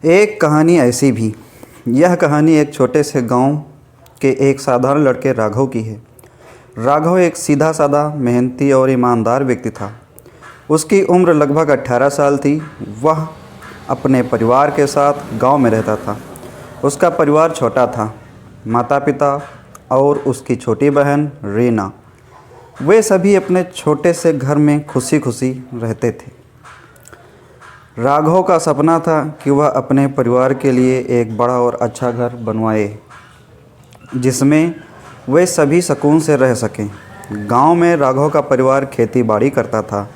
एक कहानी ऐसी भी। यह कहानी एक छोटे से गांव के एक साधारण लड़के राघव की है। राघव एक सीधा साधा, मेहनती और ईमानदार व्यक्ति था। उसकी उम्र लगभग 18 साल थी। वह अपने परिवार के साथ गांव में रहता था। उसका परिवार छोटा था, माता पिता और उसकी छोटी बहन रीना। वे सभी अपने छोटे से घर में खुशी खुशी रहते थे। राघव का सपना था कि वह अपने परिवार के लिए एक बड़ा और अच्छा घर बनवाए, जिसमें वे सभी सुकून से रह सकें। गांव में राघव का परिवार खेती बाड़ी करता था।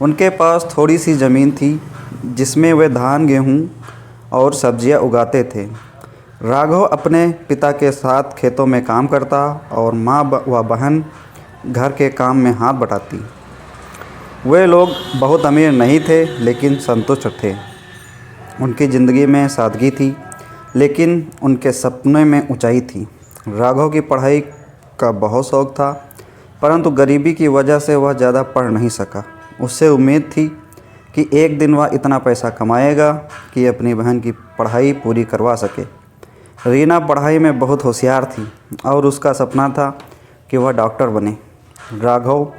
उनके पास थोड़ी सी ज़मीन थी, जिसमें वे धान, गेहूं और सब्जियां उगाते थे। राघव अपने पिता के साथ खेतों में काम करता और माँ व बहन घर के काम में हाथ बटाती। वे लोग बहुत अमीर नहीं थे, लेकिन संतुष्ट थे। उनकी ज़िंदगी में सादगी थी, लेकिन उनके सपने में ऊंचाई थी। राघव की पढ़ाई का बहुत शौक़ था, परंतु गरीबी की वजह से वह ज़्यादा पढ़ नहीं सका। उससे उम्मीद थी कि एक दिन वह इतना पैसा कमाएगा कि अपनी बहन की पढ़ाई पूरी करवा सके। रीना पढ़ाई में बहुत होशियार थी और उसका सपना था कि वह डॉक्टर बने। राघव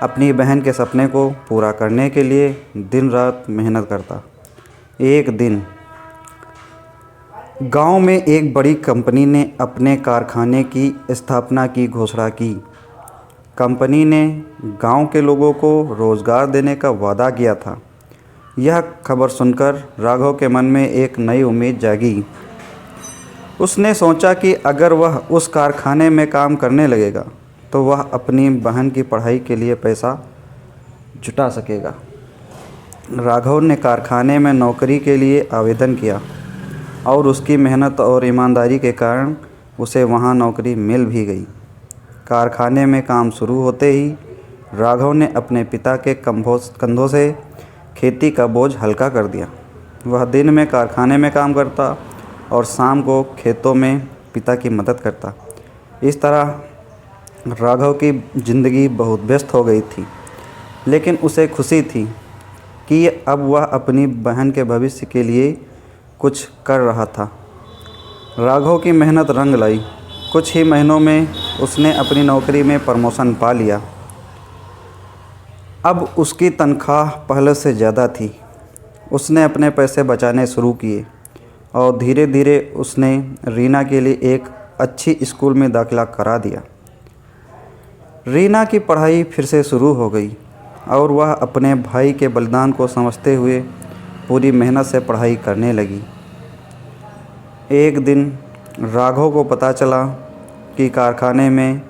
अपनी बहन के सपने को पूरा करने के लिए दिन रात मेहनत करता। एक दिन गांव में एक बड़ी कंपनी ने अपने कारखाने की स्थापना की घोषणा की। कंपनी ने गांव के लोगों को रोज़गार देने का वादा किया था। यह खबर सुनकर राघव के मन में एक नई उम्मीद जागी। उसने सोचा कि अगर वह उस कारखाने में काम करने लगेगा तो वह अपनी बहन की पढ़ाई के लिए पैसा जुटा सकेगा। राघव ने कारखाने में नौकरी के लिए आवेदन किया और उसकी मेहनत और ईमानदारी के कारण उसे वहां नौकरी मिल भी गई। कारखाने में काम शुरू होते ही राघव ने अपने पिता के कंधों से खेती का बोझ हल्का कर दिया। वह दिन में कारखाने में काम करता और शाम को खेतों में पिता की मदद करता। इस तरह राघव की ज़िंदगी बहुत व्यस्त हो गई थी, लेकिन उसे खुशी थी कि अब वह अपनी बहन के भविष्य के लिए कुछ कर रहा था। राघव की मेहनत रंग लाई। कुछ ही महीनों में उसने अपनी नौकरी में प्रमोशन पा लिया। अब उसकी तनख्वाह पहले से ज़्यादा थी। उसने अपने पैसे बचाने शुरू किए और धीरे धीरे उसने रीना के लिए एक अच्छी स्कूल में दाखिला करा दिया। रीना की पढ़ाई फिर से शुरू हो गई और वह अपने भाई के बलिदान को समझते हुए पूरी मेहनत से पढ़ाई करने लगी। एक दिन राघव को पता चला कि कारखाने में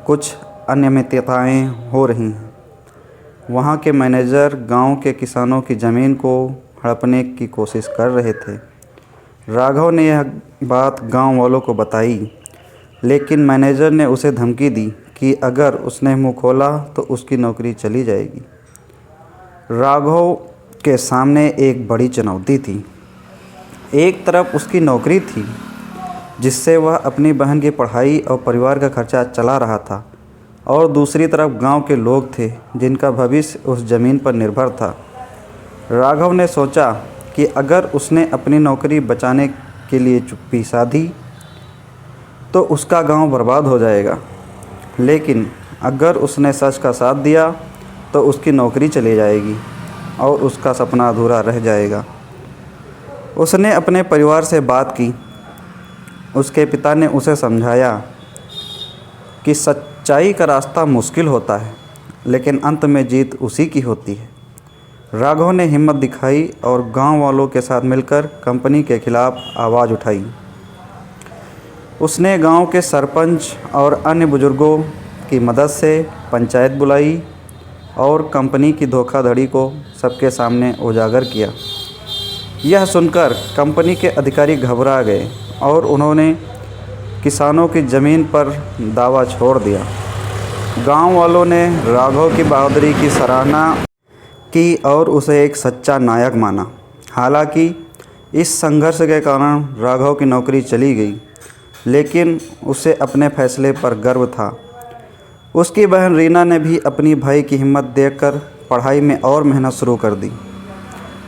कुछ अनियमितताएं हो रही हैं। वहाँ के मैनेजर गांव के किसानों की ज़मीन को हड़पने की कोशिश कर रहे थे। राघव ने यह बात गांव वालों को बताई, लेकिन मैनेजर ने उसे धमकी दी कि अगर उसने मुंह खोला तो उसकी नौकरी चली जाएगी। राघव के सामने एक बड़ी चुनौती थी। एक तरफ उसकी नौकरी थी, जिससे वह अपनी बहन की पढ़ाई और परिवार का खर्चा चला रहा था, और दूसरी तरफ गांव के लोग थे जिनका भविष्य उस ज़मीन पर निर्भर था। राघव ने सोचा कि अगर उसने अपनी नौकरी बचाने के लिए चुप्पी साधी तो उसका गांव बर्बाद हो जाएगा, लेकिन अगर उसने सच का साथ दिया तो उसकी नौकरी चली जाएगी और उसका सपना अधूरा रह जाएगा। उसने अपने परिवार से बात की। उसके पिता ने उसे समझाया कि सच्चाई का रास्ता मुश्किल होता है, लेकिन अंत में जीत उसी की होती है। राघव ने हिम्मत दिखाई और गांव वालों के साथ मिलकर कंपनी के खिलाफ आवाज़ उठाई। उसने गांव के सरपंच और अन्य बुजुर्गों की मदद से पंचायत बुलाई और कंपनी की धोखाधड़ी को सबके सामने उजागर किया। यह सुनकर कंपनी के अधिकारी घबरा गए और उन्होंने किसानों की ज़मीन पर दावा छोड़ दिया। गांव वालों ने राघव की बहादुरी की सराहना की और उसे एक सच्चा नायक माना। हालांकि इस संघर्ष के कारण राघव की नौकरी चली गई, लेकिन उसे अपने फैसले पर गर्व था। उसकी बहन रीना ने भी अपनी भाई की हिम्मत देखकर पढ़ाई में और मेहनत शुरू कर दी।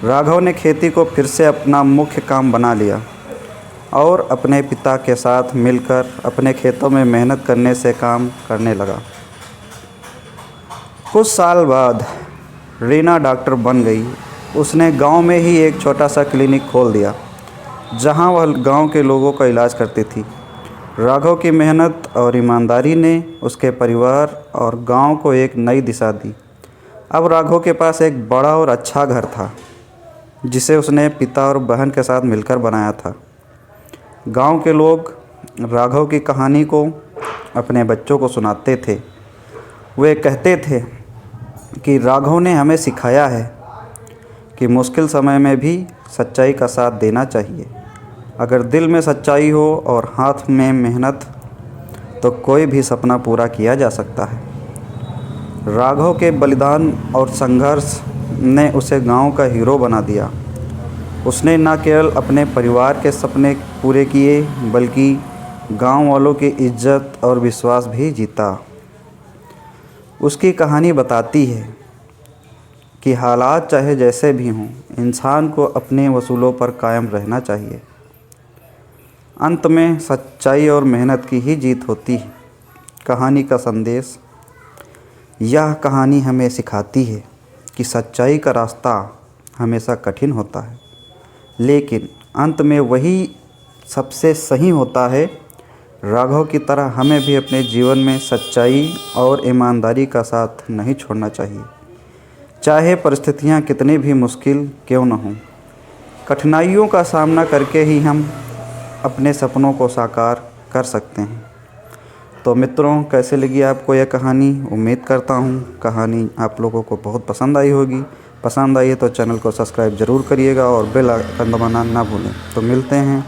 राघव ने खेती को फिर से अपना मुख्य काम बना लिया और अपने पिता के साथ मिलकर अपने खेतों में मेहनत करने से काम करने लगा। कुछ साल बाद रीना डॉक्टर बन गई। उसने गांव में ही एक छोटा सा क्लिनिक खोल दिया जहां वह गांव के लोगों का इलाज करती थी। राघव की मेहनत और ईमानदारी ने उसके परिवार और गांव को एक नई दिशा दी। अब राघव के पास एक बड़ा और अच्छा घर था जिसे उसने पिता और बहन के साथ मिलकर बनाया था। गांव के लोग राघव की कहानी को अपने बच्चों को सुनाते थे। वे कहते थे कि राघव ने हमें सिखाया है कि मुश्किल समय में भी सच्चाई का साथ देना चाहिए। अगर दिल में सच्चाई हो और हाथ में मेहनत तो कोई भी सपना पूरा किया जा सकता है। राघव के बलिदान और संघर्ष ने उसे गांव का हीरो बना दिया। उसने न केवल अपने परिवार के सपने पूरे किए बल्कि गांव वालों की इज्जत और विश्वास भी जीता। उसकी कहानी बताती है कि हालात चाहे जैसे भी हों, इंसान को अपने वसूलों पर कायम रहना चाहिए। अंत में सच्चाई और मेहनत की ही जीत होती है। कहानी का संदेश: यह कहानी हमें सिखाती है कि सच्चाई का रास्ता हमेशा कठिन होता है, लेकिन अंत में वही सबसे सही होता है। राघव की तरह हमें भी अपने जीवन में सच्चाई और ईमानदारी का साथ नहीं छोड़ना चाहिए, चाहे परिस्थितियां कितनी भी मुश्किल क्यों न हों। कठिनाइयों का सामना करके ही हम अपने सपनों को साकार कर सकते हैं। तो मित्रों, कैसे लगी आपको यह कहानी? उम्मीद करता हूँ कहानी आप लोगों को बहुत पसंद आई होगी। पसंद आई है तो चैनल को सब्सक्राइब ज़रूर करिएगा और बेल आइकन दबाना ना भूलें। तो मिलते हैं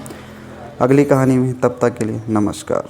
अगली कहानी में, तब तक के लिए नमस्कार।